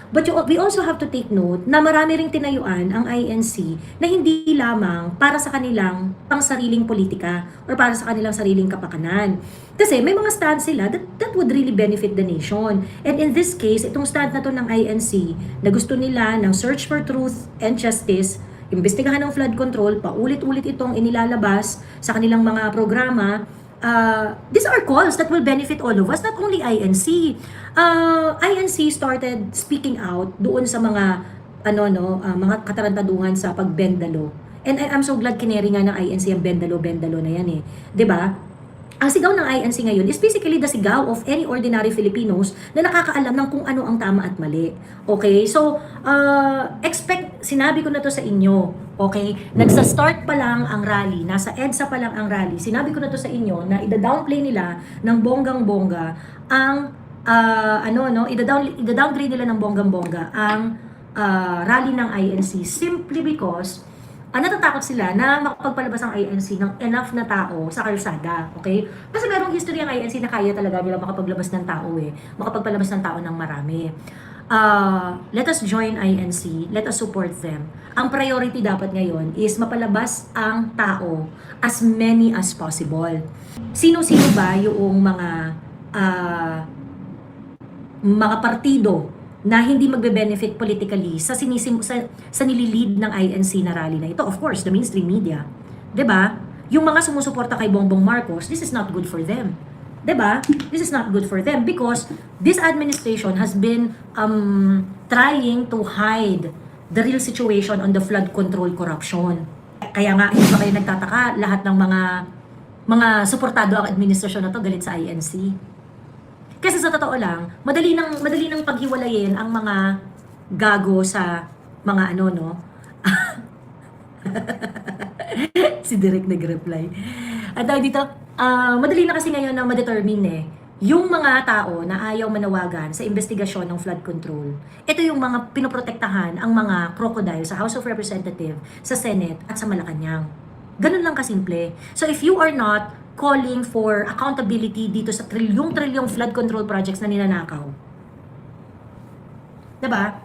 But we also have to take note na marami ring tinayuan ang INC na hindi lamang para sa kanilang pangsariling politika or para sa kanilang sariling kapakanan. Kasi may mga stand sila that would really benefit the nation. And in this case, itong stand na to ng INC na gusto nila ng search for truth and justice, imbestigahan ng flood control, paulit-ulit itong inilalabas sa kanilang mga programa. These are calls that will benefit all of us, not only INC. INC started speaking out doon sa mga mga katarantaduhan sa pagbendalo. And I'm so glad kineri nga ng INC ang bendalo na yan eh. 'Di ba? Ang sigaw ng INC ngayon is basically the sigaw of any ordinary Filipinos na nakakaalam ng kung ano ang tama at mali. Okay? So, sinabi ko na to sa inyo. Okay? Nagsa-start pa lang ang rally, nasa EDSA pa lang ang rally. Sinabi ko na to sa inyo na ida-downplay nila ng bonggang-bongga ang, ida-downgrade nila ng bonggang-bongga ang rally ng INC simply because natatakot sila na makapagpalabas ang INC ng enough na tao sa kalsada, okay? Kasi merong history ang INC na kaya talaga nila makapaglabas ng tao makapagpalabas ng tao ng marami. Let us join INC, let us support them. Ang priority dapat ngayon is mapalabas ang tao, as many as possible. Sino-sino ba yung mga partido na hindi magbe-benefit politically sa nililid ng INC na rally na ito? Of course, the mainstream media. 'Di ba? Yung mga sumusuporta kay Bongbong Marcos, this is not good for them. 'Di ba? This is not good for them because this administration has been trying to hide the real situation on the flood control corruption. Kaya nga, hindi ba kayo nagtataka, lahat ng mga suportado ang administrasyon na to galit sa INC? Kasi sa totoo lang, madali nang paghiwalayin ang mga gago sa mga si Direk nag-reply. At dito, madali na kasi ngayon na ma-determine yung mga tao na ayaw manawagan sa investigasyon ng flood control. Ito yung mga pinoprotektahan ang mga crocodile sa House of Representatives, sa Senate at sa Malacanang. Ganun lang kasimple. So if you are not calling for accountability dito sa trilyong flood control projects na ninanakaw, diba?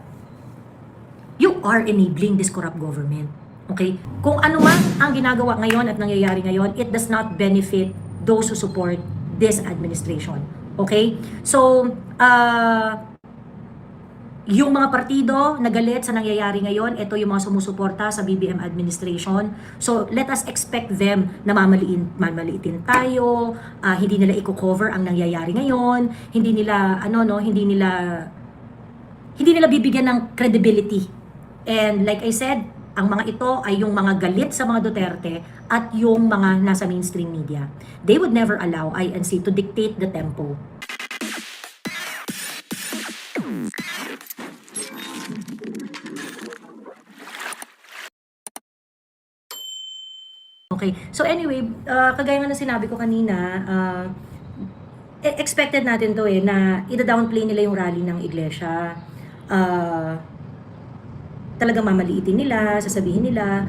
You are enabling this corrupt government. Okay? Kung ano man ang ginagawa ngayon at nangyayari ngayon, it does not benefit those who support this administration. Okay? So, yung mga partido na galit sa nangyayari ngayon, ito yung mga sumusuporta sa BBM administration. So, let us expect them na mamaliitin tayo, hindi nila i-cover ang nangyayari ngayon, hindi nila bibigyan ng credibility. And like I said, ang mga ito ay yung mga galit sa mga Duterte at yung mga nasa mainstream media. They would never allow INC to dictate the tempo. Okay. So anyway, kagaya nga na sinabi ko kanina, expected natin to na ida-downplay nila yung rally ng iglesia. Talagang mamaliitin nila, sasabihin nila,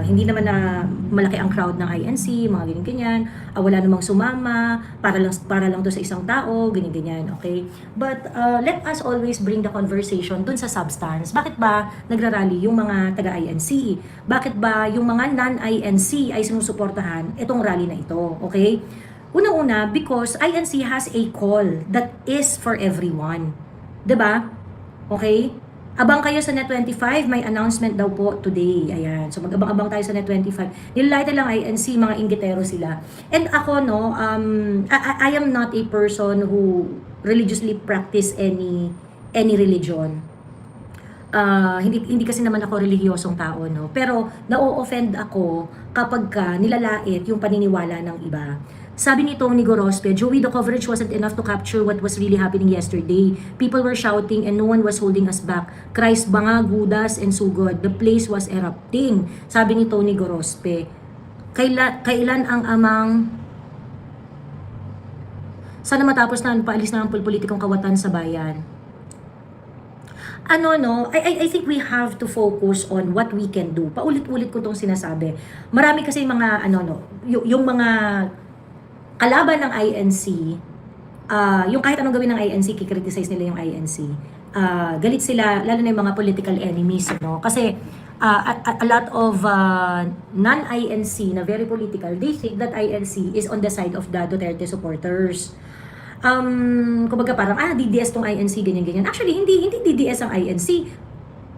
hindi naman na malaki ang crowd ng INC, mga ganyan-ganyan, wala namang sumama, para lang to sa isang tao, ganyan-ganyan, okay? But let us always bring the conversation dun sa substance. Bakit ba nagrarally yung mga taga-INC? Bakit ba yung mga non-INC ay sinusuportahan itong rally na ito, okay? Una-una, because INC has a call that is for everyone. 'Di ba? Okay? Abang kayo sa Net25, may announcement daw po today. Ayan. So mag-abang-abang tayo sa Net25. Nilalaita lang INC, mga inggitero sila. And ako, I am not a person who religiously practice any religion. Hindi kasi naman ako relihiyosong tao, no? Pero na-offend ako kapag nilalait yung paniniwala ng iba. Sabi ni Tony Gorospe, Joey, the coverage wasn't enough to capture what was really happening yesterday. People were shouting and no one was holding us back. Christ, banga, gudas, and sugod. The place was erupting. Sabi ni Tony Gorospe. Kailan ang amang... Sana matapos na paalis na ang politikong kawatan sa bayan. I think we have to focus on what we can do. Paulit-ulit ko itong sinasabi. Marami kasi mga, yung mga kalaban ng INC, yung kahit anong gawin ng INC, kikriticize nila yung INC. galit sila, lalo na yung mga political enemies, no? Kasi a lot of non-INC na very political, they think that INC is on the side of the Duterte supporters. Kumbaga parang, DDS tong INC, ganyan-ganyan. Actually, hindi DDS ang INC.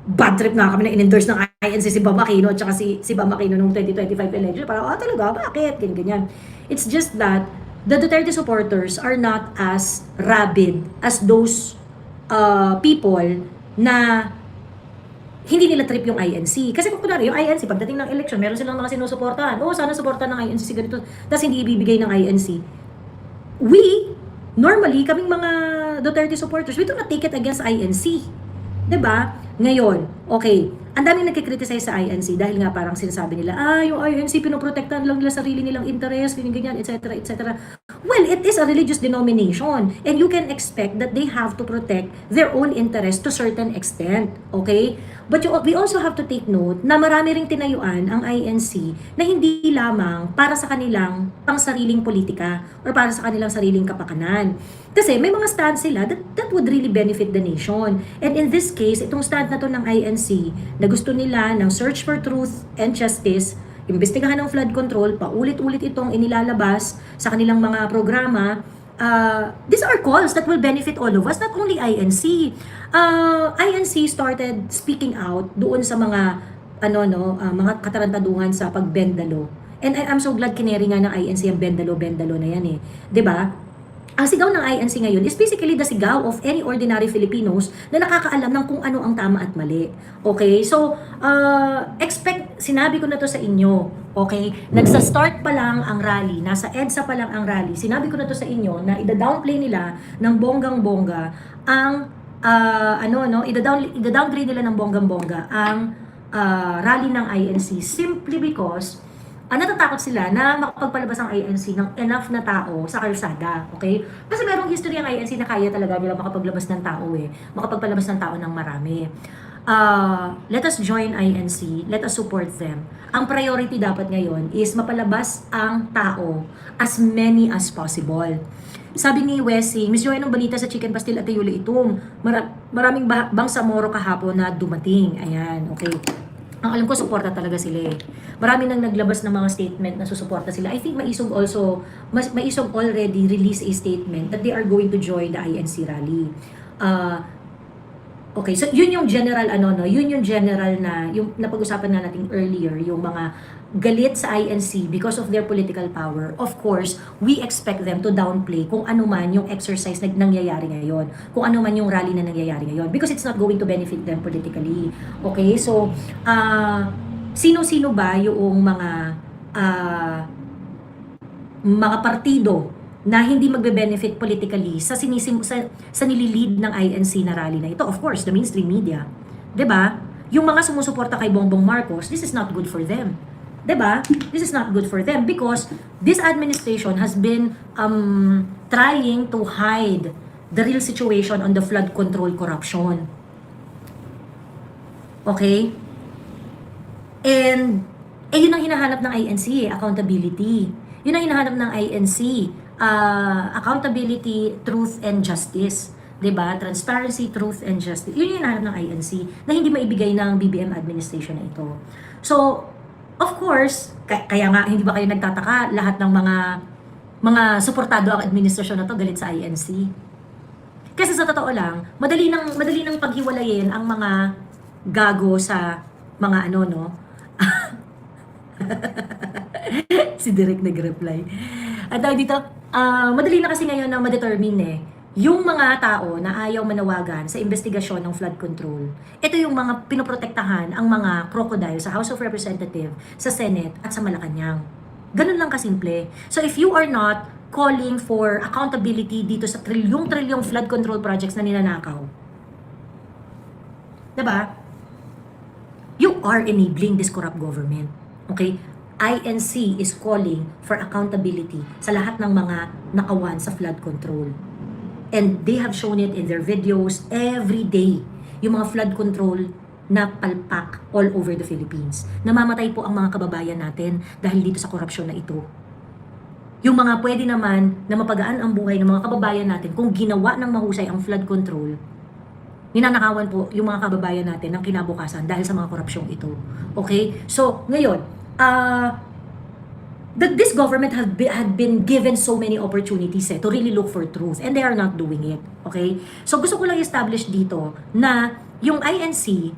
Bad trip nga kami na in-endorse ng INC si Bam Aquino at saka si Bam Aquino nung 2025 election. Parang, talaga, bakit? Ganyan-ganyan. It's just that the Duterte supporters are not as rabid as those people na hindi nila trip yung INC. Kasi kung kunwari, yung INC, pagdating ng election, meron silang mga sinusuportahan. Sana suportahan ng INC si ganito. Tapos hindi ibibigay ng INC. We, normally, kaming mga Duterte supporters, we do not take it against INC. 'Di ba? Ngayon, okay, ang daming nagkikriticize sa INC dahil nga parang sinasabi nila, yung INC pinoprotektahan lang nila sarili nilang interest, ganyan, etc., etc. Well, it is a religious denomination and you can expect that they have to protect their own interest to certain extent, okay? But we also have to take note na marami ring tinayuan ang INC na hindi lamang para sa kanilang pangsariling politika or para sa kanilang sariling kapakanan. Kasi may mga stand sila that would really benefit the nation. And in this case, itong stand na to ng INC na gusto nila ng search for truth and justice, imbestigahan ng flood control, paulit-ulit itong inilalabas sa kanilang mga programa. These are calls that will benefit all of us, not only INC. INC started speaking out doon sa mga mga katarantaduhan sa pagbendalo. And I'm so glad kineri nga ng INC ang bendalo na yan eh. 'Di ba? Ang sigaw ng INC ngayon is basically the sigaw of any ordinary Filipinos na nakakaalam ng kung ano ang tama at mali. Okay? So, sinabi ko na to sa inyo. Okay? Nagsa-start pa lang ang rally, nasa EDSA pa lang ang rally. Sinabi ko na to sa inyo na ida-downplay nila ng bonggang-bongga ang, ida-downgrade nila ng bonggang-bongga ang rally ng INC simply because natatakot sila na makapagpalabas ang INC ng enough na tao sa kalsada, okay? Kasi merong history ang INC na kaya talaga nila makapaglabas ng tao makapagpalabas ng tao ng marami. Let us join INC, let us support them. Ang priority dapat ngayon is mapalabas ang tao, as many as possible. Sabi ni Wessing, Miss Joy, ng balita sa Chicken Pastil at Yuli Itum, maraming bangsamoro kahapon na dumating. Ayan, okay. Ang alam ko, suporta talaga sila eh. Marami nang naglabas ng mga statement na susuporta sila. I think Maisog already released a statement that they are going to join the INC rally. Okay, so yun yung general yun yung general na yung napag-usapan na natin earlier, yung mga galit sa INC because of their political power. Of course, we expect them to downplay kung ano man yung exercise na nangyayari ngayon, kung ano man yung rally na nangyayari ngayon, because it's not going to benefit them politically. Okay, so sino-sino ba yung mga partido na hindi magbe-benefit politically sa nililid ng INC na rally na ito? Of course, the mainstream media. 'Di ba? Yung mga sumusuporta kay Bongbong Marcos, this is not good for them. 'Di ba? This is not good for them because this administration has been trying to hide the real situation on the flood control corruption. Okay? And yun ang hinahanap ng INC, accountability. Yun ang hinahanap ng INC, accountability, truth, and justice. 'Di ba? Transparency, truth, and justice. Yun yung hinahanap ng INC na hindi maibigay ng BBM administration na ito. So, of course, kaya nga hindi ba kayo nagtataka lahat ng mga suportado ang administrasyon na to galit sa INC? Kasi sa totoo lang, madali nang paghiwalayin ang mga gago sa mga si Derek nag-reply. At dito, madali na kasi ngayon na ma-determine yung mga tao na ayaw manawagan sa investigasyon ng flood control. Ito yung mga pinoprotektahan ang mga crocodile sa House of Representatives, sa Senate at sa Malacanang. Ganun lang kasimple. So if you are not calling for accountability dito sa trilyong flood control projects na ninanakaw, diba? You are enabling this corrupt government. Okay? INC is calling for accountability sa lahat ng mga nakawan sa flood control. And they have shown it in their videos every day. Yung mga flood control na palpak all over the Philippines. Namamatay po ang mga kababayan natin dahil dito sa korupsyon na ito. Yung mga pwede naman na mapagaan ang buhay ng mga kababayan natin kung ginawa ng mahusay ang flood control, Ninanakawan po yung mga kababayan natin ng kinabukasan dahil sa mga korupsyong ito. Okay? So, ngayon, that this government had been given so many opportunities to really look for truth, and they are not doing it. Okay? So gusto ko lang establish dito na yung INC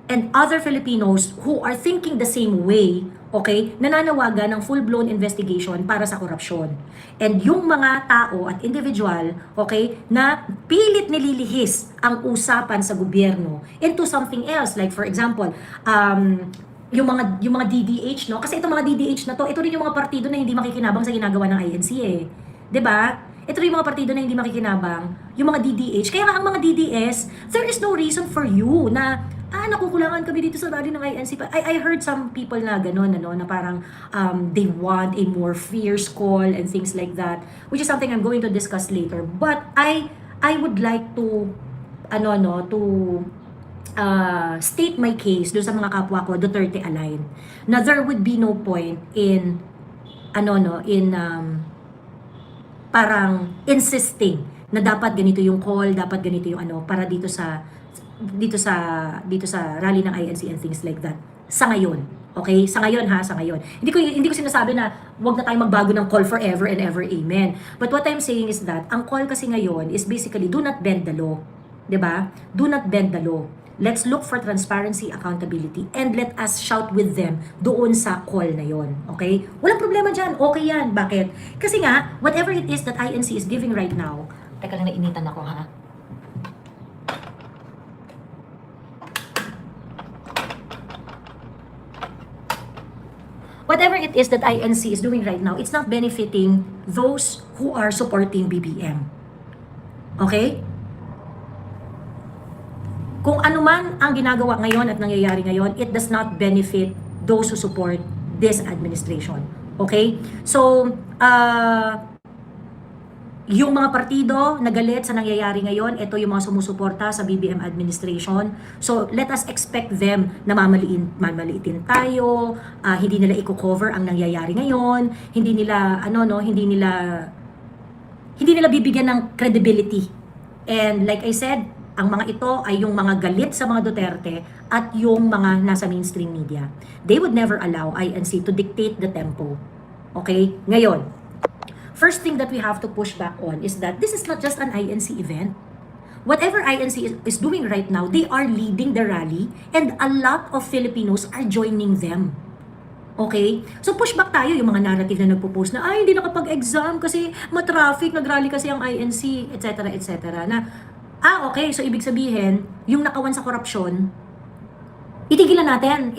and other Filipinos who are thinking the same way, okay, nananawagan ng full-blown investigation para sa korupsyon. And yung mga tao at individual, okay, na pilit nililihis ang usapan sa gobyerno into something else. Like for example, yung mga DDH, no? Kasi itong mga DDH na to, ito rin yung mga partido na hindi makikinabang sa ginagawa ng INC eh. 'Di ba? Ito rin yung mga partido na hindi makikinabang, yung mga DDH. Kaya nga ang mga DDS, there is no reason for you na nakukulangan kami dito sa rally ng INC. I heard some people na gano'n, ano, na parang they want a more fierce call and things like that, which is something I'm going to discuss later. But I would like to state my case doon sa mga kapwa ko Duterte aligned, na there would be no point in parang insisting na dapat ganito yung call, dapat ganito yung para dito sa rally ng INC and things like that. Sa ngayon, okay? Sa ngayon ha, sa ngayon. Hindi ko sinasabi na wag na tayong magbago ng call forever and ever, amen. But what I'm saying is that ang call kasi ngayon is basically do not bend the law. 'Di ba? Do not bend the law. Let's look for transparency, accountability, and let us shout with them doon sa call na yon. Okay? Walang problema dyan. Okay yan. Bakit? Kasi nga, whatever it is that INC is giving right now, teka lang, nainitan ako ha. Whatever it is that INC is doing right now, it's not benefiting those who are supporting BBM. Okay? Kung ano man ang ginagawa ngayon at nangyayari ngayon, it does not benefit those who support this administration. Okay? So, yung mga partido na galit sa nangyayari ngayon, ito yung mga sumusuporta sa BBM administration. So, let us expect them na mamaliitin tayo, hindi nila i-cover ang nangyayari ngayon, hindi nila bibigyan ng credibility. And like I said, ang mga ito ay yung mga galit sa mga Duterte at yung mga nasa mainstream media. They would never allow INC to dictate the tempo. Okay? Ngayon, first thing that we have to push back on is that this is not just an INC event. Whatever INC is doing right now, they are leading the rally and a lot of Filipinos are joining them. Okay? So push back tayo yung mga narrative na nagpo-post na hindi nakapag-exam kasi matraffic, nag-rally kasi ang INC, etc. etc. na okay, so ibig sabihin, yung nakawan sa korupsyon, itigilan natin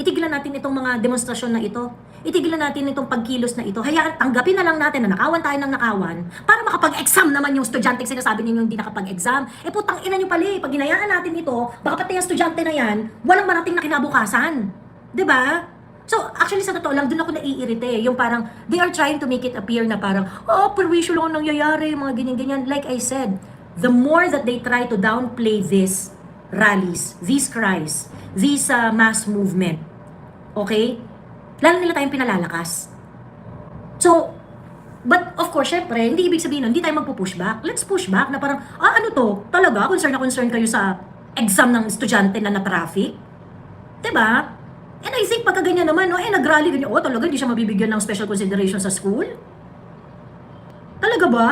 itong mga demonstrasyon na ito. Itigilan natin itong pagkilos na ito. Hayaan, tanggapin na lang natin na nakawan tayo ng nakawan para makapag-exam naman yung estudyante sinasabi ninyo hindi nakapag-exam. Putang ina nyo pala, pag ginayaan natin ito, baka pati yung estudyante na yan, walang marating na kinabukasan. 'Di ba? So, actually sa totoo lang, doon ako naiirite. Yung parang, they are trying to make it appear na parang, perwisyo lang ang nangyayari, mga ganyan-ganyan. Like I said, the more that they try to downplay these rallies, these cries, these mass movement, okay? Lalo nila tayong pinalalakas. So, but of course, syempre, hindi ibig sabihin nun, hindi tayo magpo-push back. Let's push back na parang, ano to? Talaga, concern na concern kayo sa exam ng estudyante na na-traffic? Diba? And I think pagka ganyan naman, nag-rally ganyan, talaga, hindi siya mabibigyan ng special consideration sa school? Talaga ba?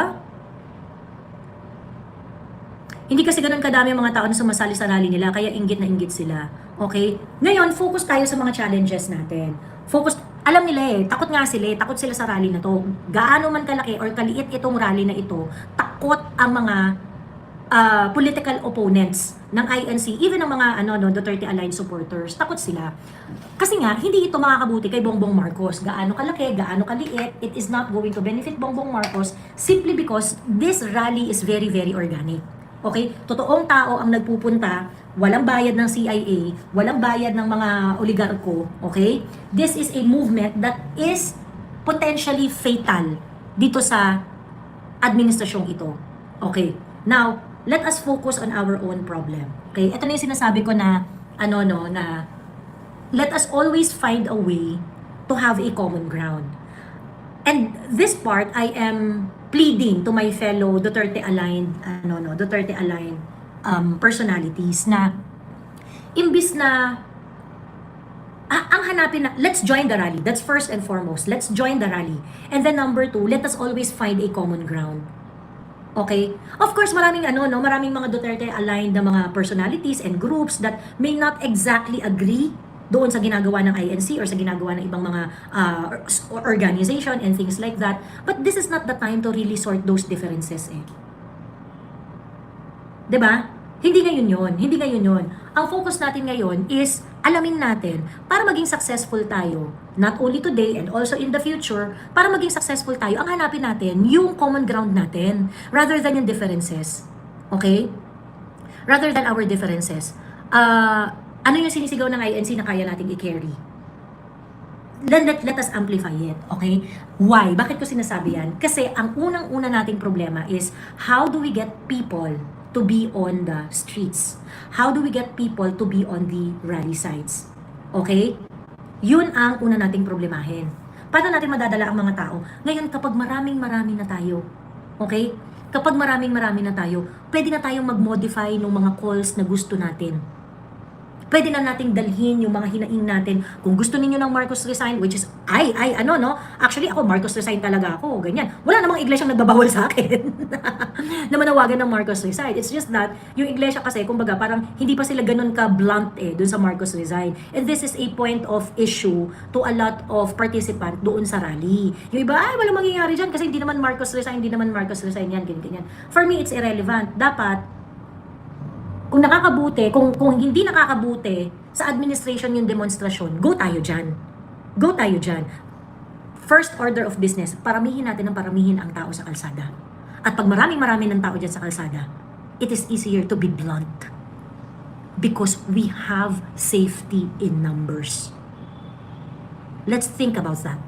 Hindi kasi ganun kadami ang mga tao na sumasali sa rally nila, kaya inggit na inggit sila. Okay? Ngayon, focus tayo sa mga challenges natin. Focus, alam nila takot nga sila takot sila sa rally na to. Gaano man kalaki or kaliit itong rally na ito, takot ang mga political opponents ng INC, even ang mga Duterte aligned supporters, takot sila. Kasi nga, hindi ito makakabuti kay Bongbong Marcos. Gaano kalaki, gaano kaliit, it is not going to benefit Bongbong Marcos simply because this rally is very, very organic. Okay? Totoong tao ang nagpupunta, walang bayad ng CIA, walang bayad ng mga oligarko, okay? This is a movement that is potentially fatal dito sa administrasyong ito. Okay? Now, let us focus on our own problem. Okay? Ito na yung sinasabi ko na, na let us always find a way to have a common ground. And this part, I am pleading to my fellow Duterte aligned personalities na imbis na ang hanapin na, let's join the rally. That's first and foremost. Let's join the rally. And then number 2, let us always find a common ground. Okay? Of course, maraming maraming mga Duterte aligned na mga personalities and groups that may not exactly agree doon sa ginagawa ng INC or sa ginagawa ng ibang mga organization and things like that. But this is not the time to really sort those differences eh. 'Di ba? Hindi ngayon yon. Ang focus natin ngayon is alamin natin para maging successful tayo, not only today and also in the future, para maging successful tayo, ang hanapin natin yung common ground natin rather than yung differences. Okay? Rather than our differences. Ano yung sinisigaw ng INC na kaya nating i-carry? Then let us amplify it, okay? Why? Bakit ko sinasabi yan? Kasi ang unang-una nating problema is how do we get people to be on the streets? How do we get people to be on the rally sites? Okay? Yun ang una nating problemahin. Paano natin madadala ang mga tao? Ngayon, kapag maraming na tayo, okay? Kapag maraming na tayo, pwede na tayong mag-modify ng mga calls na gusto natin. Pwede na nating dalhin yung mga hinaing natin. Kung gusto niyo ng Marcos resign, which is, actually ako, Marcos resign talaga ako, ganyan. Wala namang iglesyang nagbabawal sa akin na manawagan ng Marcos resign. It's just that, yung iglesia kasi, kumbaga, parang hindi pa sila ganun ka-blunt dun sa Marcos resign. And this is a point of issue to a lot of participant doon sa rally. Yung iba, walang mangyayari dyan kasi hindi naman Marcos resign yan, ganyan. For me, it's irrelevant. Dapat, kung nakakabuti, kung hindi nakakabuti sa administration yung demonstrasyon, go tayo dyan. First order of business, paramihin natin ang paramihin ang tao sa kalsada. At pag marami ng tao dyan sa kalsada, it is easier to be blunt. Because we have safety in numbers. Let's think about that.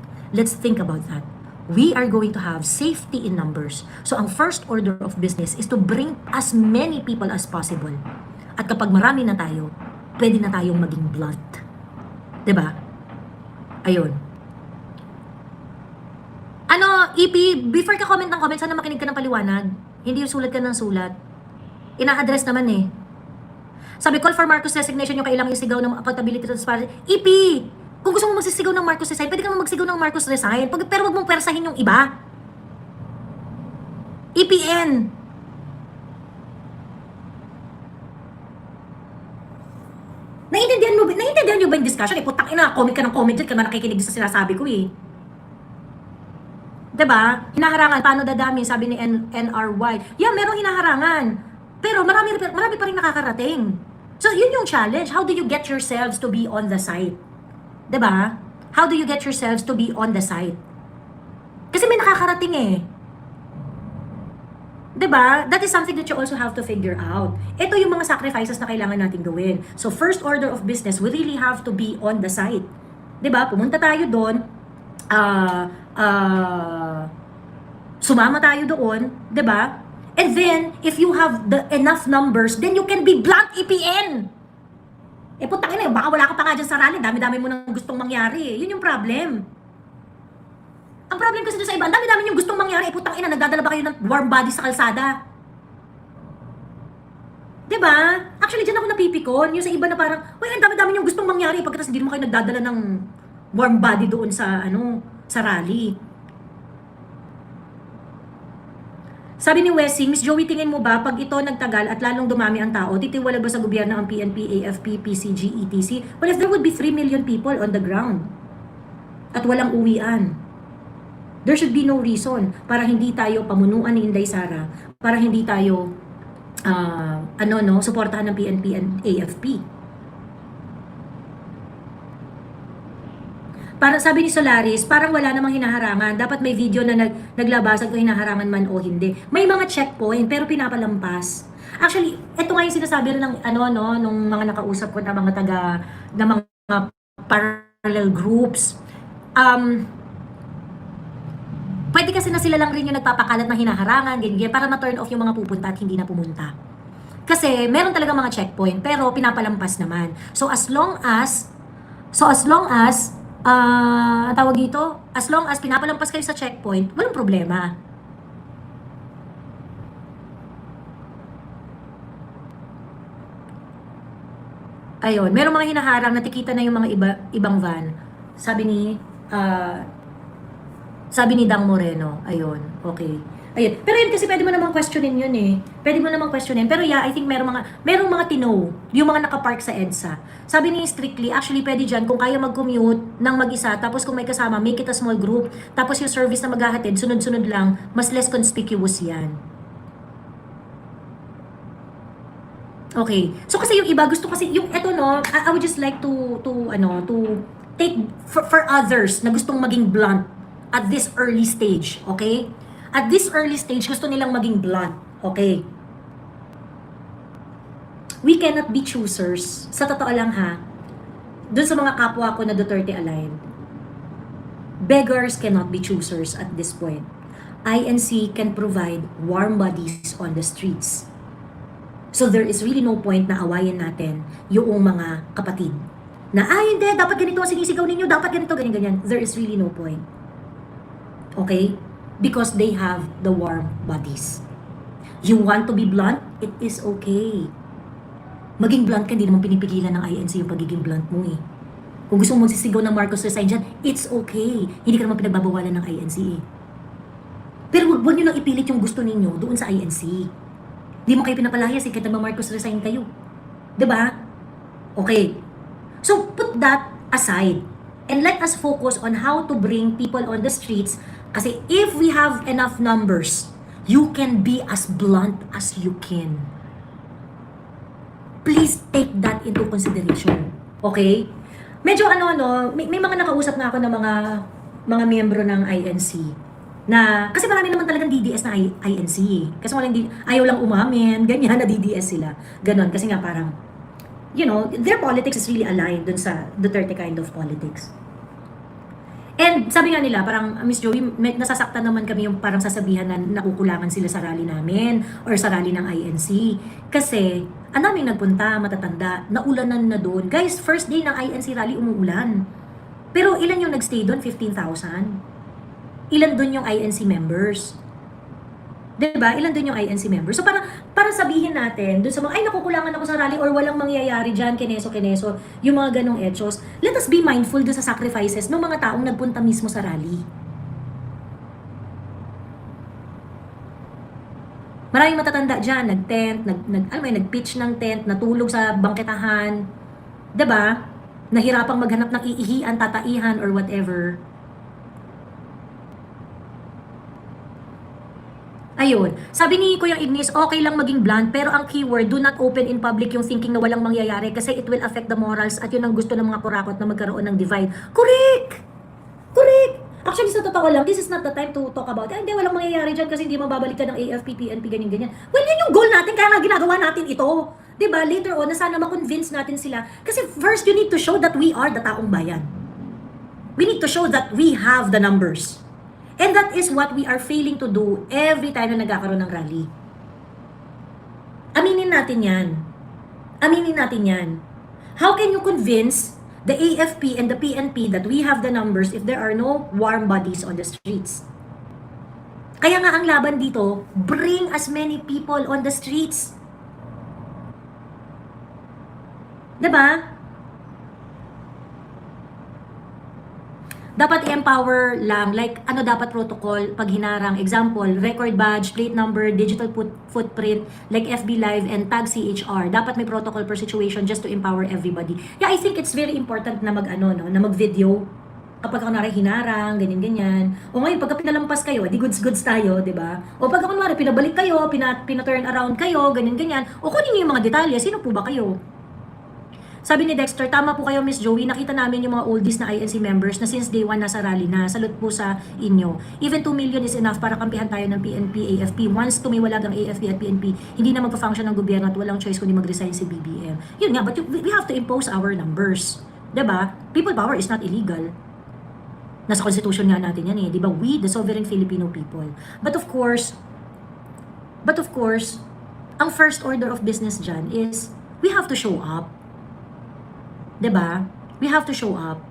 We are going to have safety in numbers. So, ang first order of business is to bring as many people as possible. At kapag marami na tayo, pwede na tayong maging blunt. 'Di ba? Ayun. EP, before ka comment ng comment, sana makinig ka ng paliwanag. Hindi yung sulat ka ng sulat. Ina-address naman eh. Sabi, call for Marcos resignation yung kailangang isigaw ng accountability transparency. EP! Kung gusto mo magsisigaw ng Marcos resign, pwede ka naman magsigaw ng Marcos resign. Pero wag mong persahin yung iba. EPN. Naiintindihan nyo ba yung discussion? Putang ina, comment ka ng comment dyan, kaya nakikinig sa sinasabi ko eh. Diba? Hinaharangan, paano dadami, sabi ni NRY. Yeah, merong hinaharangan. Pero marami pa rin nakakarating. So, yun yung challenge. How do you get yourselves to be on the site? 'Di ba? How do you get yourselves to be on the site? Kasi may nakakarating eh. 'Di ba? That is something that you also have to figure out. Ito yung mga sacrifices na kailangan nating gawin. So first order of business, we really have to be on the site. 'Di ba? Pumunta tayo doon, sumama tayo doon, 'di ba? And then if you have the enough numbers, then you can be blunt EPN. Putang ina, baka wala ka pa nga dyan sa rally, dami-dami mo nang gustong mangyari. Yun yung problem. Ang problem kasi doon sa iba, dami-dami yung gustong mangyari. Putang ina, nagdadala ba kayo ng warm body sa kalsada? Diba? Actually, dyan ako napipikon. Yung sa iba na parang, ang dami-dami yung gustong mangyari. Pagkatapos hindi naman kayo nagdadala ng warm body doon sa, sa rally. Sabi ni Wessing, Miss Joey, tingin mo ba pag ito nagtagal at lalong dumami ang tao, titiwala ba sa gobyerno ang PNP, AFP, PCG, ETC? Well, if there would be 3 million people on the ground at walang uwian, there should be no reason para hindi tayo pamunuan ni Inday Sara, para hindi tayo suportahan ng PNP and AFP. Para sabi ni Solaris, parang wala namang hinaharangan. Dapat may video na naglabasan kung hinaharangan man o hindi. May mga checkpoint pero pinapalampas. Actually, ito nga yung sinasabi rin ng nung mga nakausap ko na mga mga parallel groups. Pwede kasi na sila lang rin yung nagpapakalat ng hinaharangan, ganyan, para ma-turn off yung mga pupunta at hindi na pumunta. Kasi meron talaga mga checkpoint pero pinapalampas naman. So as long as tawag dito, as long as pinapalampas kayo sa checkpoint, walang problema. Ayun, merong mga hinaharang, natikita na yung mga ibang van. Sabi ni, sabi ni Dang Moreno. Ayun, okay. Ayun. Pero yun kasi pwede mo namang questionin yun eh. Pwede mo namang questionin. Pero yeah, I think merong mga tino, yung mga nakapark sa EDSA. Sabi ni Strictly, actually pwede dyan kung kaya mag-commute ng mag-isa, tapos kung may kasama, make it a small group. Tapos yung service na maghahatid, sunod-sunod lang, mas less conspicuous yan. Okay. So kasi yung iba gusto kasi yung eto no, I would just like to take for others na gustong maging blunt at this early stage, okay? At this early stage gusto nilang maging blunt, okay? We cannot be choosers. Sa totoo lang ha. Doon sa mga kapwa ko na Duterte aligned. Beggars cannot be choosers at this point. INC can provide warm bodies on the streets. So there is really no point na awayin natin yung mga kapatid. Na, hindi, dapat ganito ang sinisigaw ninyo, dapat ganito, ganyan. There is really no point. Okay? Because they have the warm bodies. You want to be blunt? It is okay. Maging blunt ka, hindi naman pinipigilan ng INC yung pagiging blunt mo eh. Kung gusto mo magsisigaw ng Marcos resign dyan, it's okay. Hindi ka naman pinagbabawalan ng INC eh. Pero huwag nyo nang ipilit yung gusto ninyo doon sa INC. Di mo kayo pinapalayas eh, kahit naman Marcos resign kayo. Diba? Okay. So, put that aside. And let us focus on how to bring people on the streets. Kasi if we have enough numbers, you can be as blunt as you can. Please take that into consideration. Okay? Medyo may mga nakausap na ako ng mga miyembro ng INC. Na, kasi marami naman talagang DDS na INC eh. Kasi ayaw lang umamin, ganyan na DDS sila. Ganon, kasi nga parang, their politics is really aligned dun sa Duterte kind of politics. And sabi nga nila, parang, Miss Joey, nasasaktan naman kami yung parang sasabihan na nakukulangan sila sa rally namin or sa rally ng INC. Kasi, ang daming nagpunta, matatanda, naulanan na doon. Guys, first day ng INC rally, umuulan. Pero ilan yung nagstay doon? 15,000. Ilan doon yung INC members? Diba? Ilan doon yung INC members? So para sabihin natin, doon sa mga, nakukulangan ako sa rally or walang mangyayari dyan, kineso, yung mga ganong etchos, let us be mindful doon sa sacrifices ng mga taong nagpunta mismo sa rally. Maraming matatanda dyan, nag-tent, nag-pitch ng tent, natulog sa bangketahan, diba? Nahirapang maghanap ng iihian, tataihan, or whatever. Ayun. Sabi ni Kuya Ignis, okay lang maging blunt, pero ang keyword, do not open in public yung thinking na walang mangyayari kasi it will affect the morals at yun ang gusto ng mga kurakot na magkaroon ng divide. Correct! Correct! Actually, sa totoo lang, this is not the time to talk about, hindi, walang mangyayari dyan kasi hindi mababalik ka ng AFP, PNP, ganyan-ganyan. Well, yun yung goal natin, kaya nga ginagawa natin ito. Diba? Later on, na sana ma-convince natin sila. Kasi first, you need to show that we are the taong bayan. We need to show that we have the numbers. And that is what we are failing to do every time na nagkakaroon ng rally. Aminin natin yan. Aminin natin yan. How can you convince the AFP and the PNP that we have the numbers if there are no warm bodies on the streets? Kaya nga ang laban dito, bring as many people on the streets. Diba? Dapat i-empower lang, like ano dapat protocol pag hinarang. Example, record badge, plate number, digital footprint, like FB Live and tag CHR. Dapat may protocol per situation just to empower everybody. Yeah, I think it's very important na na mag-video kapag kunwari hinarang, ganyan-ganyan. O ngayon, pagka pinalampas kayo, di goods tayo, di ba? O pagka kunwari pinabalik kayo, pina-turn around kayo, ganyan-ganyan. O kunin niyo yung mga detalye, sino po ba kayo? Sabi ni Dexter, tama po kayo Miss Joey, nakita namin yung mga oldies na INC members na since day 1 nasa rally na. Salute po sa inyo. Even 2 million is enough para kampihan tayo ng PNP, AFP. Once tumiwalag ang AFP at PNP, hindi na magpa-function ng gobyerno at walang choice kundi mag-resign si BBM. Yun nga, but we have to impose our numbers. Diba? People power is not illegal. Nasa constitution nga natin yan eh. Diba? We, the sovereign Filipino people. But of course, ang first order of business dyan is we have to show up. Diba? We have to show up.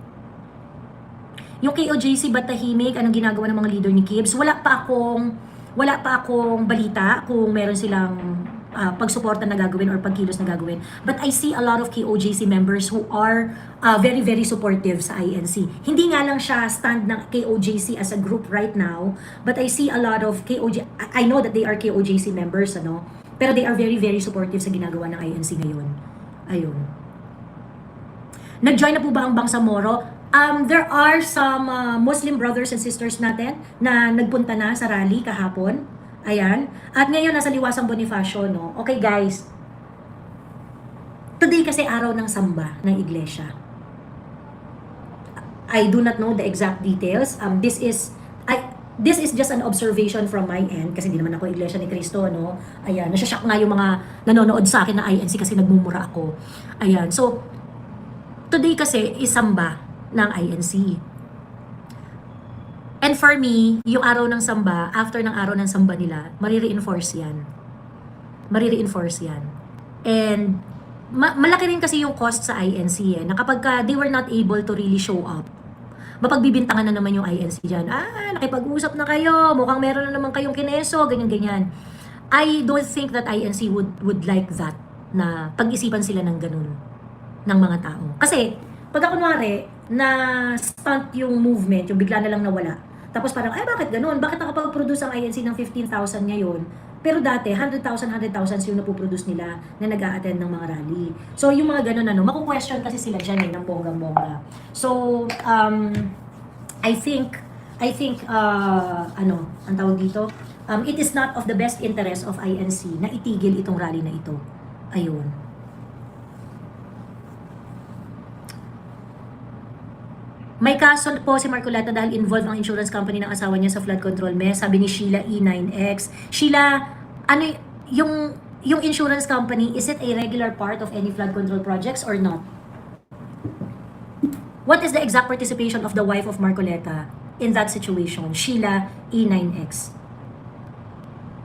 Yung KOJC ba tahimik? Anong ginagawa ng mga leader ni Kibbs? Wala pa akong balita kung meron silang pagsuporta na gagawin or pagkilos na gagawin. But I see a lot of KOJC members who are very, very supportive sa INC. Hindi nga lang siya stand ng KOJC as a group right now, but I see a lot of I know that they are KOJC members, ano, pero they are very, very supportive sa ginagawa ng INC ngayon. Ayun. Nag-join na po ba ang Bangsamoro? There are some Muslim brothers and sisters natin na nagpunta na sa rally kahapon. Ayan. At ngayon, nasa Liwasang Bonifacio, no? Okay, guys. Today kasi araw ng samba ng iglesia. I do not know the exact details. This is just an observation from my end kasi hindi naman ako iglesia ni Cristo, no? Ayan. Nasyashock nga yung mga nanonood sa akin na INC kasi nagmumura ako. Ayan. So, today kasi is samba ng INC. And for me, yung araw ng samba, after ng araw ng samba nila, marireinforce yan. Marireinforce yan. And malaki rin kasi yung cost sa INC na kapag they were not able to really show up, mapagbibintangan na naman yung INC dyan. Nakipag-usap na kayo, mukhang meron na naman kayong kineso, ganyan-ganyan. I don't think that INC would like that, na pag-isipan sila ng ganun ng mga tao. Kasi, pag kunwari, na stunt yung movement, yung bigla na lang nawala, tapos parang, bakit ganun? Bakit nakapag-produce ang INC ng 15,000 ngayon? Pero dati, 100,000 yung napoproduce nila na nag-a-attend ng mga rally. So, yung mga ganun, maku-question kasi sila dyan ng bonggang-bongga. So, I think, ang tawag dito, it is not of the best interest of INC na itigil itong rally na ito. Ayun. May kaso po si Marcoleta dahil involved ang insurance company ng asawa niya sa flood control mess, sabi ni Sheila E9X. Sheila, yung insurance company, is it a regular part of any flood control projects or not? What is the exact participation of the wife of Marcoleta in that situation? Sheila E9X.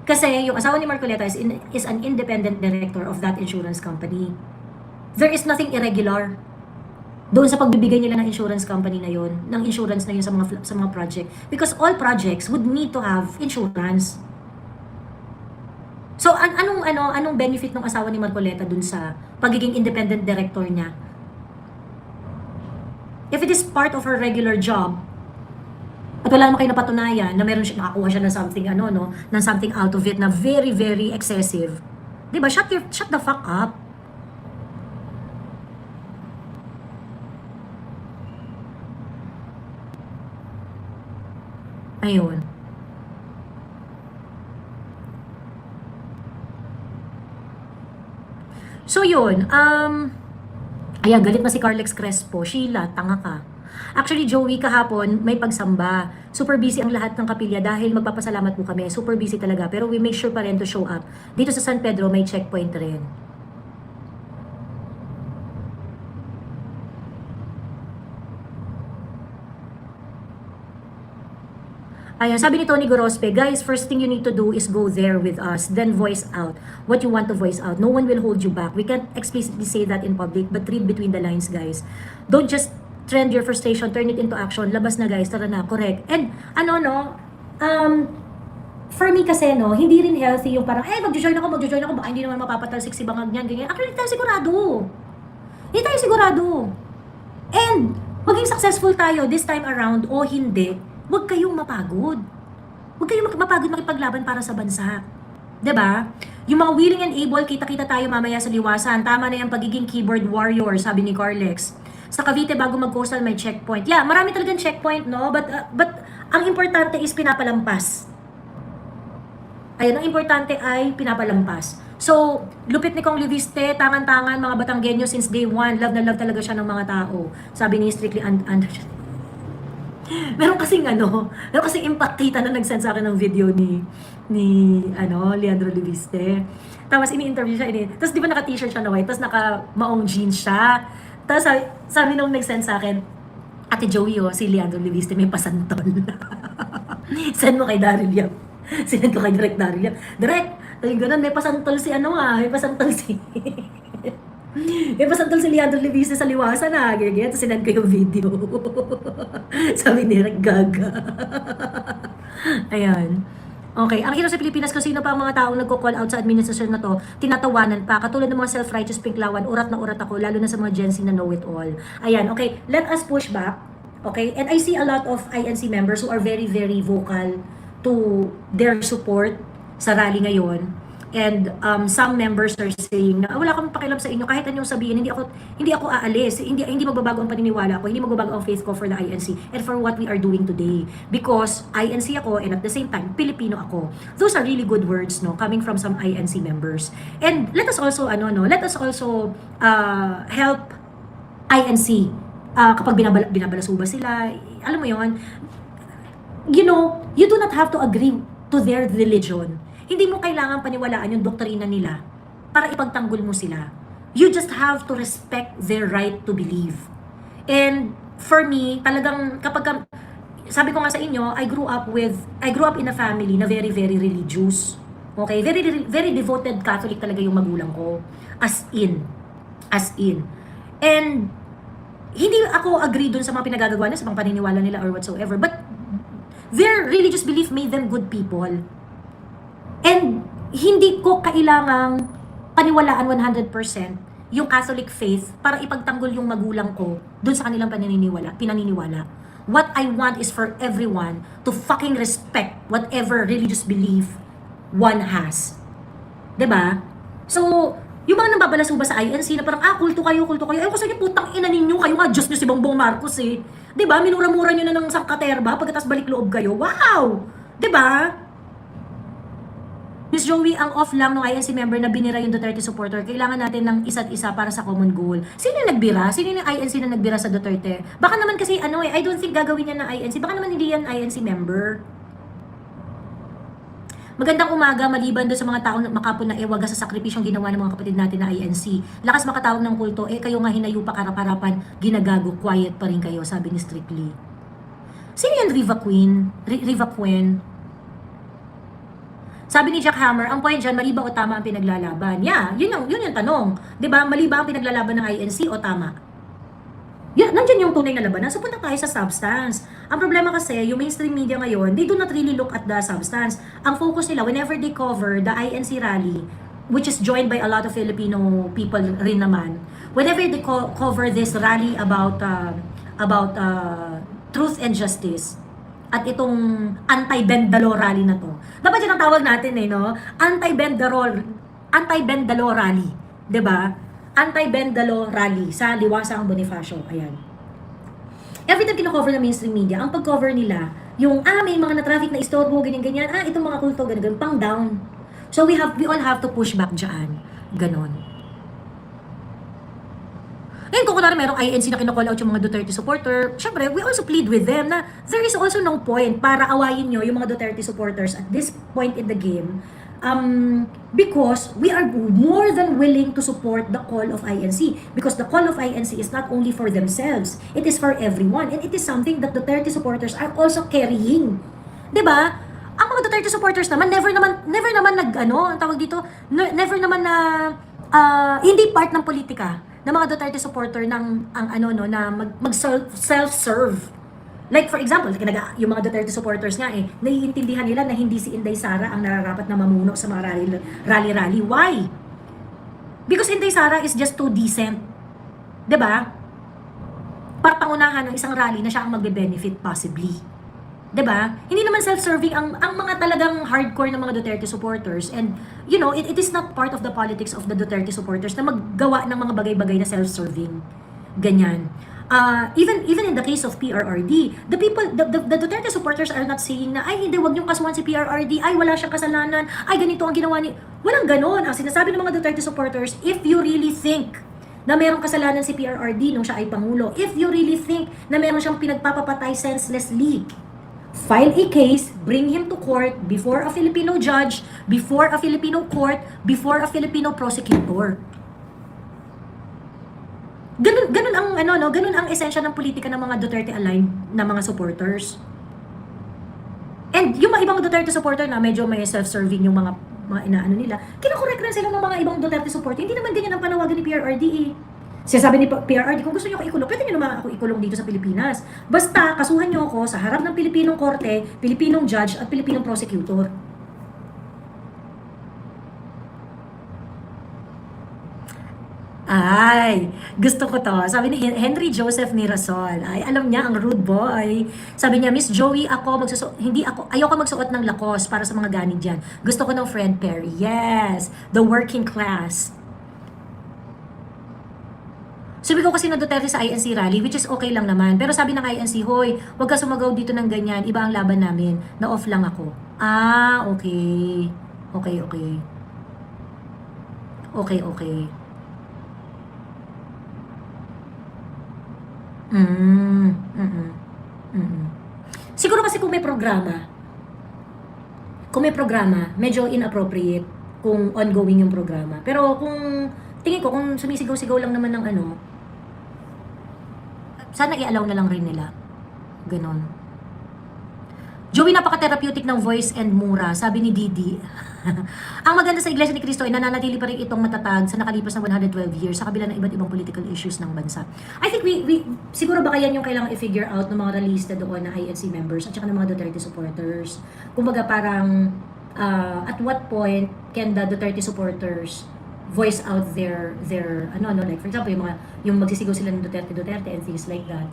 Kasi yung asawa ni Marcoleta is an independent director of that insurance company. There is nothing irregular doon sa pagbibigay nila ng insurance company na yun, ng insurance na yun sa mga project. Because all projects would need to have insurance. So, anong benefit ng asawa ni Marcoleta dun sa pagiging independent director niya? If it is part of her regular job, at wala naman kayo napatunayan na meron siya, nakakuha siya ng something, ng something out of it na very, very excessive. Diba? Shut the fuck up. Ayun. So yun, ayan, galit na si Carlex Crespo. Sheila, tanga ka. Actually, Joey, kahapon, may pagsamba. Super busy ang lahat ng kapilya dahil magpapasalamat po kami. Super busy talaga. Pero we make sure pa rin to show up. Dito sa San Pedro, may checkpoint rin. Ayan, sabi ni Tony Gorospe, guys, first thing you need to do is go there with us, then voice out what you want to voice out. No one will hold you back. We can't explicitly say that in public, but read between the lines, guys. Don't just trend your frustration, turn it into action. Labas na, guys, tara na, correct. And, for me kasi, hindi rin healthy yung parang, magjo-join ako, baka hindi naman mapapatalsik si bangag niyan, ganyan. Actually, hindi tayo sigurado. Hindi tayo sigurado. And, maging successful tayo this time around o hindi, huwag kayong mapagod. Huwag kayong mapagod makipaglaban para sa bansa. 'Di ba? Yung mga willing and able, kita-kita tayo mamaya sa Liwasan. Tama na yung pagiging keyboard warrior, sabi ni Carlex. Sa Cavite, bago mag-coastal, may checkpoint. Yeah, marami talagang checkpoint, no? But ang importante is pinapalampas. Ayun, ang importante ay pinapalampas. So, lupit ni Kong Liviste, tangan-tangan, mga Batanggenyo since day one. Love na love talaga siya ng mga tao. Sabi ni Strictly meron kasing impact kita na nag-send sa akin ng video ni Leandro Liviste. Tapos ini-interview siya, tapos di ba naka-t-shirt siya na white, tapos naka-maong jeans siya. Tapos sabi nung nag-send sa akin, Ate Joey, si Leandro Liviste may pasantol. Send mo kay Daryl Yap. Send ko kay Direct Daryl Yap. Direct, ganun, may pasantol si may pasantol si Leandro Liviste sa Liwasan ganyan. Tapos sinend ko yung video. Sabi ni Rick, gaga. Ayan. Okay, ang hirap sa Pilipinas kung sino pa ang mga taong nagko-call out sa administrasyon na to, tinatawanan pa. Katulad ng mga self-righteous pinklawan, urat na urat ako, lalo na sa mga Gen Z na know-it-all. Ayan, okay, let us push back. Okay, and I see a lot of INC members who are very, very vocal to their support sa rally ngayon. And some members are saying na wala akong pakialam sa inyo kahit anong sabihin, hindi ako aalis, hindi magbabago ang paniniwala ko, hindi magbabago ang faith ko for the INC and for what we are doing today, because INC ako and at the same time Pilipino ako. Those are really good words, no, coming from some INC members. And let us also help INC kapag binabalasuba sila, alam mo yon, you do not have to agree to their religion. Hindi mo kailangan paniwalaan yung doktrina nila para ipagtanggol mo sila. You just have to respect their right to believe. And for me, talagang sabi ko nga sa inyo, I grew up in a family na very, very religious. Okay? Very, very devoted Catholic talaga yung magulang ko. As in. And hindi ako agree dun sa mga pinagagawa nila, sa mga paniniwala nila or whatsoever. But their religious belief made them good people. And hindi ko kailangang paniwalaan 100% yung Catholic faith para ipagtanggol yung magulang ko dun sa kanilang pinaniniwala. What I want is for everyone to fucking respect whatever religious belief one has. 'Di ba? So, yung mga nambabalasuba sa INC na parang, kulto kayo. Ayun kasi yung putang ina ninyo, kayo nga Diyos nyo si Bongbong Marcos eh. 'Di ba? Minura-mura nyo na ng sangkaterba pagkatapos balik loob kayo. Wow! 'Di ba? Miss Joey, ang off lang ng INC member na binira yung Duterte supporter, kailangan natin ng isa't isa para sa common goal. Sino yung nagbira? Sino yung INC na nagbira sa Duterte? Baka naman kasi I don't think gagawin niya ng INC. Baka naman hindi yan INC member. Magandang umaga, maliban doon sa mga taong makapon na ewaga sa sakripisyong ginawa ng mga kapatid natin na INC. Lakas makatawag ng kulto, kayo nga hinayo pa karap-harapan, ginagago, quiet pa rin kayo, sabi ni Strictly. Sino yan Riva Queen? Sabi ni Jack Hammer, ang point dyan, mali ba o tama ang pinaglalaban? Yeah, yun yung tanong. 'Di ba? Mali ba ang pinaglalaban ng INC o tama? Yeah, nandiyan yung tunay na labanan. So punta tayo sa substance. Ang problema kasi, yung mainstream media ngayon, they do not really look at the substance. Ang focus nila, whenever they cover the INC rally, which is joined by a lot of Filipino people rin naman, whenever they cover this rally about truth and justice, at itong anti-Bendalo rally na to. Dapat yun ang tawag natin no? Anti-Bendalo rally. 'Di ba? Anti-Bendalo rally sa Liwasang Bonifacio. Ayan. Every time kino-cover ng mainstream media, ang pag-cover nila, yung may mga na-traffic na istorbo, ganyan-ganyan, itong mga kulto, ganyan, pang down. So we all have to push back dyan. Ganon. Ngayon kung kunwari merong INC na kinocall out yung mga Duterte supporter, syempre, we also plead with them na there is also no point para awayin nyo yung mga Duterte supporters at this point in the game, because we are more than willing to support the call of INC, because the call of INC is not only for themselves, it is for everyone, and it is something that Duterte supporters are also carrying. 'Di ba? Ang mga Duterte supporters naman never naman ang tawag dito, never naman na hindi part ng politika ng mga Duterte supporter ng na self-serve. Like for example, yung mga Duterte supporters nga naiintindihan nila na hindi si Inday Sara ang nararapat na mamuno sa mga rally. Why? Because Inday Sara is just too decent. 'Di ba? Para pangunahan ng isang rally na siya ang magbe-benefit possibly. 'Di ba? Hindi naman self-serving ang mga talagang hardcore ng mga Duterte supporters, and it is not part of the politics of the Duterte supporters na maggawa ng mga bagay-bagay na self-serving. Ganyan. Even in the case of PRRD, the Duterte supporters are not saying na hindi, wag niyong kasuhan si PRRD, wala siyang kasalanan, ganito ang ginawa ni. Walang ganon. Ang sinasabi ng mga Duterte supporters, if you really think na merong kasalanan si PRRD nung siya ay pangulo, if you really think na meron siyang pinagpapapatay senselessly, file a case, bring him to court before a Filipino judge, before a Filipino court, before a Filipino prosecutor. Ganun ang esensya ng politika ng mga Duterte aligned na mga supporters. And yung mga ibang Duterte supporter na medyo may self-serving yung mga inaano nila, kinakorek rin sila ng mga ibang Duterte supporter. Hindi naman ganyan ang panawagan ni PRRD Sinasabi ni PRRD, kung gusto niyo ako ikulong, pwede niyo naman ako ikulong dito sa Pilipinas. Basta, kasuhan niyo ako sa harap ng Pilipinong korte, Pilipinong judge, at Pilipinong prosecutor. Ay, gusto ko to. Sabi ni Henry Joseph Mirasol. Ay, alam niya, ang rude boy. Sabi niya, Miss Joey, hindi ako, ayoko magsuot ng lakos para sa mga ganid dyan. Gusto ko ng friend Perry. Yes, the working class. Sabi ko kasi na Duterte sa INC rally, which is okay lang naman. Pero sabi ng INC, hoy, huwag ka sumagaw dito ng ganyan. Iba ang laban namin. Na-off lang ako. Ah, okay. Okay, okay. Okay, okay. Mm, mm, mm. Siguro kasi kung may programa, medyo inappropriate kung ongoing yung programa. Pero kung tingin ko kung sumisigaw-sigaw lang naman ng ano, sana i-allow na lang rin nila. Ganon. Joey, napaka-therapeutic ng voice and mura, sabi ni Didi. Ang maganda sa Iglesia ni Cristo ay nananatili pa rin itong matatag sa nakalipas na 112 years sa kabila ng iba't ibang political issues ng bansa. I think we siguro baka yan yung kailangan i-figure out ng mga released na doon na INC members at saka ng mga Duterte supporters. Kumbaga parang at what point can the Duterte supporters voice out their like for example yung magsisigaw sila ng Duterte and things like that.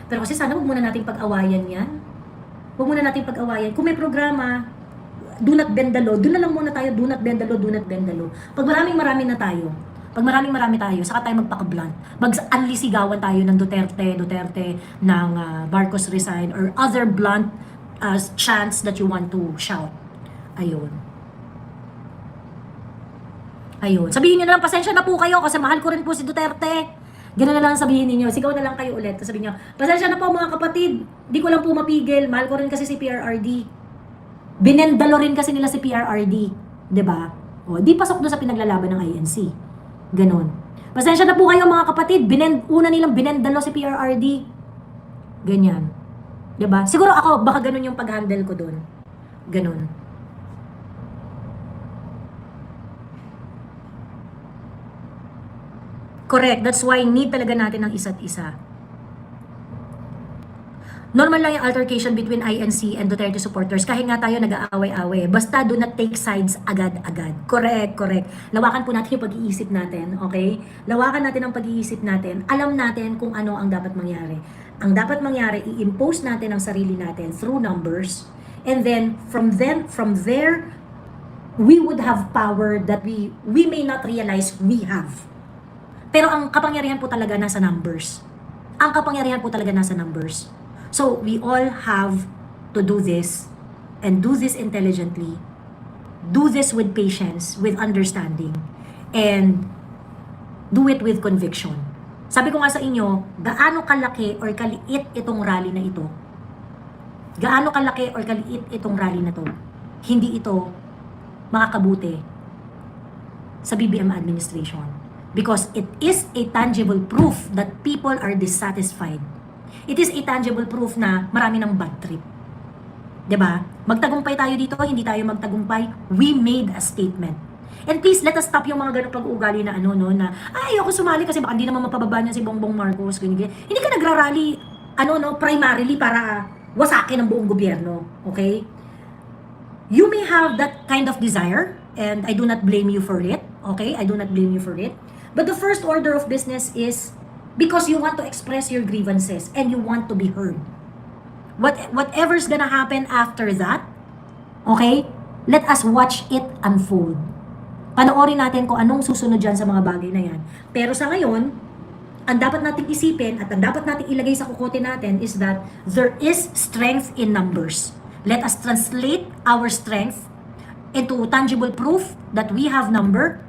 Pero kasi sana huwag muna nating pag-awayan yan. Huwag muna nating pag-awayan. Kung may programa, do not bend the law. Doon na lang muna tayo, do not bend the law, do not bend the law. Pag maraming-marami na tayo, saka tayo magpaka-blunt. Mag-anlisigawan tayo ng Duterte, ng Marcos resign, or other blunt chants that you want to shout. Ayun. Sabihin niyo na lang, pasensya na po kayo kasi mahal ko rin po si Duterte. Ganun na lang sabihin niyo. Sigaw na lang kayo ulit. Tapos sabihin niyo, pasensya na po mga kapatid. Di ko lang po mapigil. Mahal ko rin kasi si PRRD. Binendalo rin kasi nila si PRRD. Diba? O, di pasok doon sa pinaglalaban ng INC. Ganun. Pasensya na po kayo mga kapatid. Una nilang binendalo si PRRD. Ganyan. Diba? Siguro ako, baka ganun yung pag-handle ko doon. Ganun. Correct. That's why need talaga natin ng isa't isa. Normal lang yung altercation between INC and Duterte supporters kahit nga tayo nag-aaway-away. Basta do not take sides agad-agad. Correct. Lawakan po natin yung pag-iisip natin, okay? Lawakan natin ang pag-iisip natin. Alam natin kung ano ang dapat mangyari. Ang dapat mangyari, i-impose natin ang sarili natin through numbers. And then, from there, we would have power that we may not realize we have. Pero ang kapangyarihan po talaga nasa numbers. So, we all have to do this and do this intelligently. Do this with patience, with understanding, and do it with conviction. Sabi ko nga sa inyo, gaano kalaki or kaliit itong rally na ito? Hindi ito makakabuti sa BBM administration. Because it is a tangible proof that people are dissatisfied. It is a tangible proof na marami ng bad trip. 'Di ba? Magtagumpay tayo dito, hindi tayo magtagumpay. We made a statement. And please, let us stop yung mga ganung pag-uugali na na ayoko sumali kasi baka hindi naman mapababa niya si Bongbong Marcos, ganyan. Hindi ka nagrarally, primarily para wasakin ang buong gobyerno. Okay? You may have that kind of desire, and I do not blame you for it. Okay? I do not blame you for it. But the first order of business is because you want to express your grievances and you want to be heard. Whatever's gonna happen after that, okay, let us watch it unfold. Panoorin natin kung anong susunod dyan sa mga bagay na yan. Pero sa ngayon, ang dapat nating isipin at ang dapat nating ilagay sa kukote natin is that there is strength in numbers. Let us translate our strength into tangible proof that we have number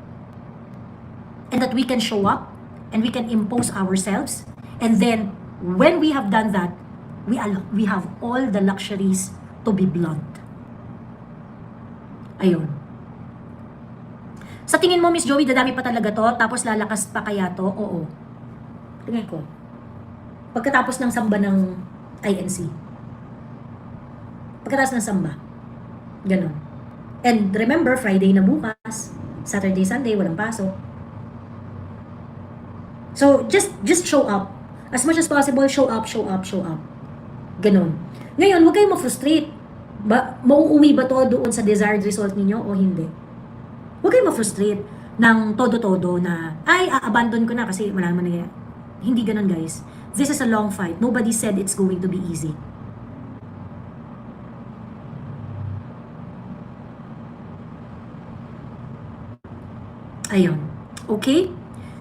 and that we can show up and we can impose ourselves. And then, when we have done that, we have all the luxuries to be blunt. Ayun. Sa tingin mo, Miss Joey, dadami pa talaga to, tapos lalakas pa kaya to? Oo. Tingin ko. Pagkatapos ng samba ng INC. Pagkatapos ng samba. Ganon. And remember, Friday na bukas, Saturday, Sunday, walang pasok. So, just show up. As much as possible, show up. Ganon. Ngayon, huwag kayong ma-frustrate. Mauuwi ba to doon sa desired result ninyo o hindi? Huwag kayong ma-frustrate. ng todo-todo na, ay, abandon ko na kasi wala naman nangyayari. Hindi ganun, guys. This is a long fight. Nobody said it's going to be easy. Ayun. Okay?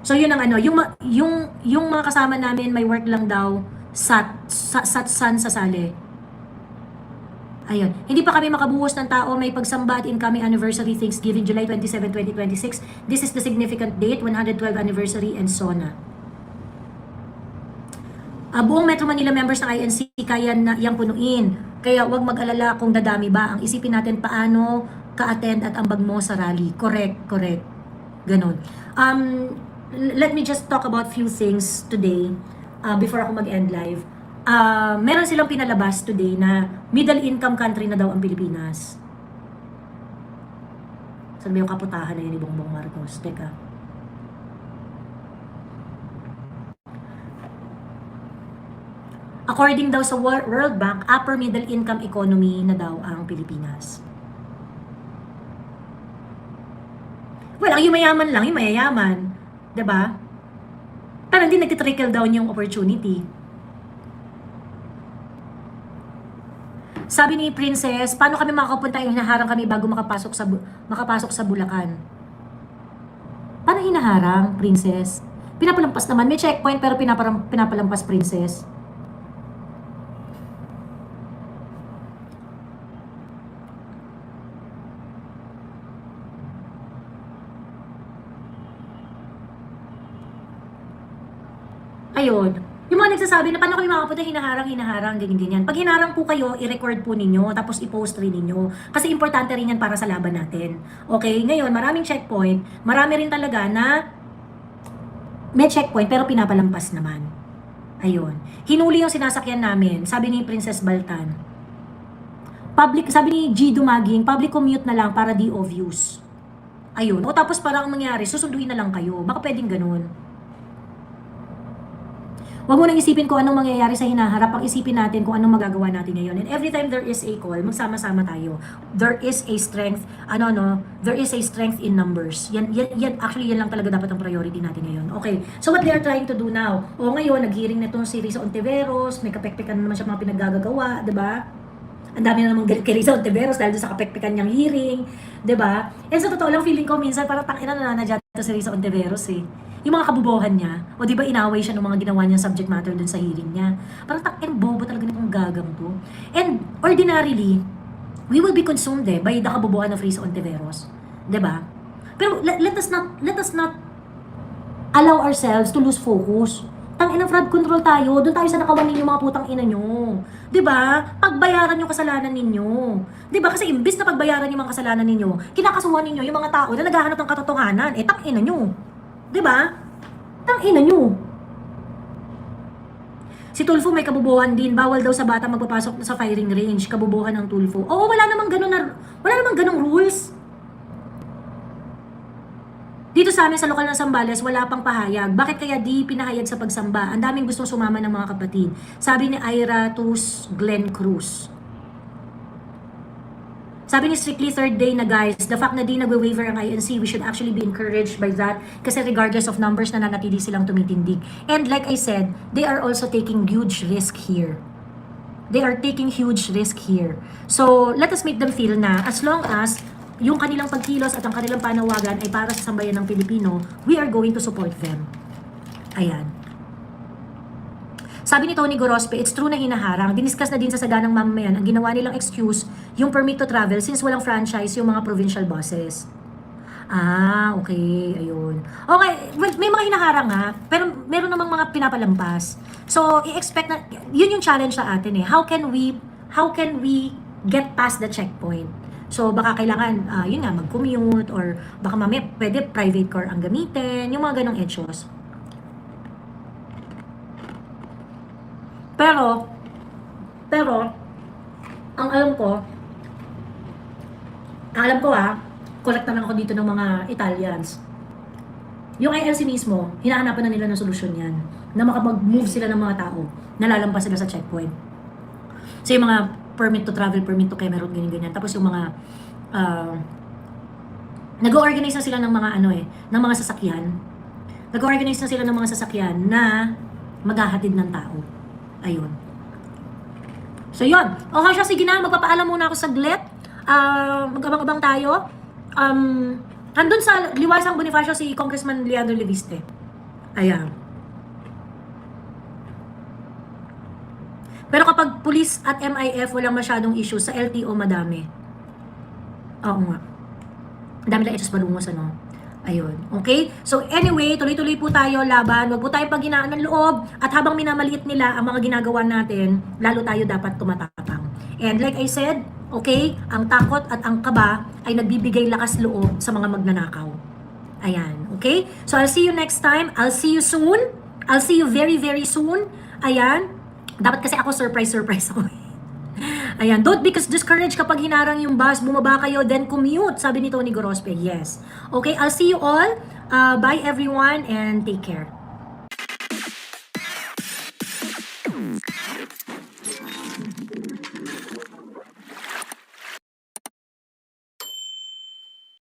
So, yun ang ano, yung mga kasama namin, may work lang daw, satsan sa sali. Ayun. Hindi pa kami makabuhos ng tao. May pagsamba at incoming anniversary Thanksgiving, July 27, 2026. This is the significant date, 112 anniversary and SONA. Buong Metro Manila members ng INC kaya na yang punuin. Kaya wag mag-alala kung dadami ba. Ang isipin natin paano ka-attend at ambag mo sa rally. Correct. Ganon. Let me just talk about few things today before ako mag-end live. Meron silang pinalabas today na middle income country na daw ang Pilipinas. Saan ba yung kaputahan na yun ni Bongbong Marcos? Teka. According daw sa World Bank, upper middle income economy na daw ang Pilipinas. Well, ang yumayaman lang, yung mayayaman. Diba? Parang hindi nagtitrickle down yung opportunity. Sabi ni Princess, paano kami makakapunta yung hinaharang kami bago makapasok sa Bulacan? Paano hinaharang, Princess? Pinapalampas naman. May checkpoint pero pinapalampas, Princess. Ayun. Yung mga nagsasabi na paano kayo makapunta hinaharang, ganyan. Pag hinarang po kayo, i-record po ninyo, tapos i-post rin ninyo. Kasi importante rin yan para sa laban natin. Okay? Ngayon, maraming checkpoint. Marami rin talaga na may checkpoint, pero pinapalampas naman. Ayun. Hinuli yung sinasakyan namin, sabi ni Princess Baltan. Sabi ni G. Dumaging, public commute na lang para di obvious. Ayun. O tapos parang mangyari, susunduin na lang kayo. Baka pwedeng ganun. Huwag mo nang isipin kung anong mangyayari sa hinaharap, ang isipin natin kung anong magagawa natin ngayon. And every time there is a call, magsama-sama tayo. There is a strength, there is a strength in numbers. Actually, yan lang talaga dapat ang priority natin ngayon. Okay, so what they are trying to do now? O ngayon, nag-hearing na itong si Risa Ontiveros, may kapekpekan naman siya mga pinaggagawa, di ba? Ang dami na namang galit kay Risa Ontiveros dahil sa kapekpekan niyang hearing, di ba? And sa totoo lang, feeling ko minsan parang tangina na nanadya si Risa Ontiveros eh. Yung mga kabubuhan niya, o di ba inaway siya ng mga ginawa niyang subject matter dun sa hearing niya. Parang bobo talaga nitong gagang to. And ordinarily, we will be consumed by the kabubuhan of Risa Ontiveros. Di ba? Pero let us not allow ourselves to lose focus. Tangina, fraud control tayo. Doon tayo sa nakawan ninyo mga putang ina nyo. 'Di ba? Pagbayaran yung kasalanan ninyo. 'Di ba? Kasi imbis na pagbayaran yung mga kasalanan ninyo, kinakasuhan ninyo yung mga tao na naghahanap ng katotohanan. Tangina nyo. 'Di ba? Tangina nyo. Si Tulfo may kabubuhan din. Bawal daw sa bata magpapasok sa firing range. Kabubuhan ng Tulfo. Oo, wala namang ganung rules. Dito sa amin sa lokal ng Zambales, wala pang pahayag. Bakit kaya di pinahayag sa pagsamba? Ang daming gustong sumama ng mga kapatid. Sabi ni Ira Tus Glenn Cruz. Sabi ni Strictly third day na guys, the fact na di nagwe-waiver ang INC, we should actually be encouraged by that kasi regardless of numbers na nanatili silang tumitindig. And like I said, they are also taking huge risk here. They are taking huge risk here. So, let us make them feel na as long as yung kanilang pagkilos at ang kanilang panawagan ay para sa sambayan ng Pilipino, we are going to support them. Ayan. Sabi ni Tony Gorospe, it's true na hinaharang. Diniscuss na din sa saganang mamamayan ang ginawa nilang excuse yung permit to travel since walang franchise yung mga provincial buses. Okay. Ayun. Okay, may mga hinaharang ha, pero meron namang mga pinapalampas. So, i-expect na, yun yung challenge sa atin eh. How can we get past the checkpoint? So, baka kailangan, yun nga, mag-commute or baka mamaya pwede private car ang gamitin, yung mga ganong etos. Pero, ang alam ko correct naman ako dito ng mga Italians. Yung ILC mismo, hinahanapan na nila ng solusyon yan. Na makapag-move sila ng mga tao, nalalampas sila sa checkpoint. So, yung mga permit to travel, permit to Cameroon, ganyan-ganyan. Tapos yung mga Nag-organize na sila ng mga ng mga sasakyan. Nag-organize na sila ng mga sasakyan na maghahatid ng tao. Ayun. So, yun. Okay siya, sige na, magpapaalam muna ako saglit. Magabang-abang tayo. Andun sa Liwasang Bonifacio si Congressman Leandro Leviste. Ayan. Pero kapag police at MIF, walang masyadong issue. Sa LTO, madami. Oo nga. Dami lang isos balungos, ano? Ayun. Okay? So, anyway, tuloy-tuloy po tayo laban. Huwag po tayo paghinaan ng loob. At habang minamaliit nila ang mga ginagawa natin, lalo tayo dapat tumatapang. And like I said, okay, ang takot at ang kaba ay nagbibigay lakas loob sa mga magnanakaw. Ayan. Okay? So, I'll see you next time. I'll see you soon. I'll see you very, very soon. Ayan. Dapat kasi ako surprise ako. Ayan, don't be discouraged kapag hinarang yung bus, bumaba kayo, then commute, sabi ni Tony Gorospe. Yes. Okay, I'll see you all. Bye everyone and take care.